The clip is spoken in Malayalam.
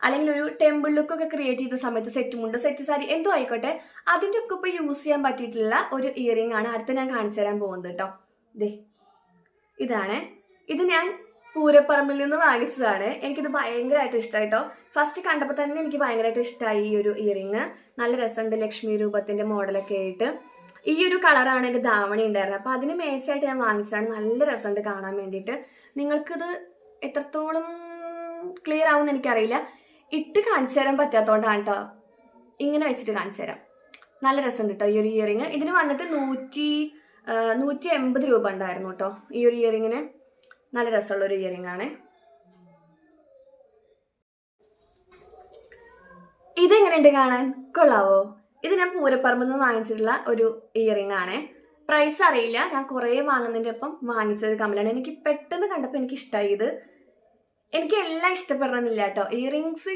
അല്ലെങ്കിൽ ഒരു ടെമ്പിൾ ലുക്കൊക്കെ ക്രിയേറ്റ് ചെയ്ത സമയത്ത് സെറ്റ് മുണ്ട്, സെറ്റ് സാരി എന്തോ ആയിക്കോട്ടെ അതിൻ്റെ ഒക്കെ ഇപ്പോൾ യൂസ് ചെയ്യാൻ പറ്റിയിട്ടുള്ള ഒരു ഇയറിംഗ് ആണ് അടുത്ത് ഞാൻ കാണിച്ചു തരാൻ പോകുന്നത് കേട്ടോ. ദേ ഇതാണ്. ഇത് ഞാൻ പൂരപ്പറമ്പിൽ നിന്ന് വാങ്ങിച്ചതാണ്. എനിക്കിത് ഭയങ്കരമായിട്ട് ഇഷ്ടമായി കേട്ടോ. ഫസ്റ്റ് കണ്ടപ്പോൾ തന്നെ എനിക്ക് ഭയങ്കരമായിട്ട് ഇഷ്ടമായി ഈ ഒരു ഇയറിംഗ്. നല്ല രസമുണ്ട്, ലക്ഷ്മി രൂപത്തിൻ്റെ മോഡലൊക്കെ ആയിട്ട്. ഈ ഒരു കളറാണ് എൻ്റെ ധാവണി ഉണ്ടായിരുന്നത്. അപ്പോൾ അതിന് മേച്ചായിട്ട് ഞാൻ വാങ്ങിച്ചതാണ്. നല്ല രസമുണ്ട് കാണാൻ വേണ്ടിയിട്ട്. നിങ്ങൾക്കിത് എത്രത്തോളം ക്ലിയർ ആവുമെന്ന് എനിക്കറിയില്ല. ഇട്ട് കാണിച്ചു തരാൻ പറ്റാത്തതുകൊണ്ടാണ് കേട്ടോ ഇങ്ങനെ വെച്ചിട്ട് കാണിച്ചു തരാം. നല്ല രസമുണ്ട് കേട്ടോ ഈ ഒരു ഇയറിംഗ്. ഇതിന് വന്നിട്ട് 180 രൂപ ഉണ്ടായിരുന്നു കേട്ടോ ഈ ഒരു ഇയറിങ്ങിന്. നല്ല രസമുള്ളൊരു ഇയറിംഗ് ആണ്. ഇതെങ്ങനെയുണ്ട് കാണാൻ? കൊള്ളാവോ? ഇത് ഞാൻ പൂരപ്പറമ്പിൽ നിന്ന് വാങ്ങിച്ചിട്ടുള്ള ഒരു ഇയറിംഗ് ആണ്. പ്രൈസ് അറിയില്ല, ഞാൻ കുറേ വാങ്ങുന്നതിൻ്റെ ഒപ്പം വാങ്ങിച്ചൊരു കമ്മലാണ്. എനിക്ക് പെട്ടെന്ന് കണ്ടപ്പോൾ എനിക്ക് ഇഷ്ടമായി ഇത്. എനിക്ക് എല്ലാം ഇഷ്ടപ്പെടണമെന്നില്ല കേട്ടോ. ഇയറിങ്സ്